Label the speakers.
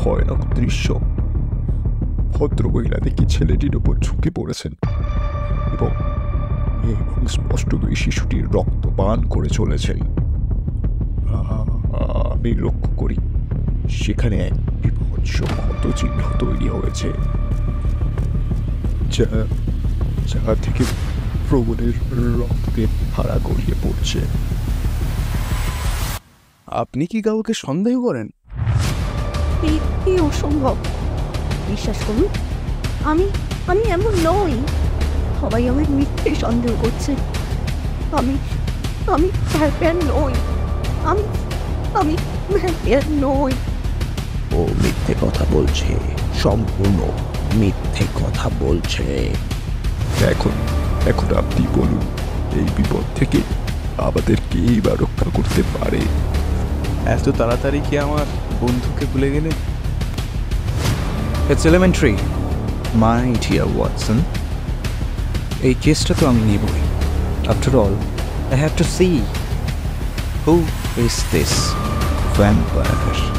Speaker 1: ভয়ানক দৃশ্য। ভদ্রমহিলা দেখি ছেলেটির ওপর ঝুঁকে পড়েছেন এবং স্পষ্টতই শিশুটির রক্ত পান করে চলেছেন। আমি লক্ষ্য করি সেখানে এক বিভৎস ক্ষতচিহ্ন তৈরি হয়েছে, যা যা থেকে প্রবণের রক্তের ধারা গড়িয়ে পড়ছে।
Speaker 2: আপনি কি কাউকে সন্দেহ করেন?
Speaker 3: কি অসম্ভব! বিশ্বাস করুন, আমি আমি এমন নই। সবাই আমায় মিথ্যে সন্দেহ করছে। আমি আমি ভ্যাম্পায়ার নই। আমি আমি ভ্যাম্পায়ার নই।
Speaker 4: ও মিথ্যে কথা বলছে, সম্পূর্ণ মিথ্যে কথা বলছে।
Speaker 1: এখন এখন আপনি বলুন, এই বিপদ থেকে আমাদের কেই বা রক্ষা করতে পারে?
Speaker 2: এত তাড়াতাড়ি কি আমার বন্ধুকে ভুলে গেলে?
Speaker 5: It's elementary, my dear Watson. এই কেসটা তো আমি নেবই। After all, I have to see who is this vampire.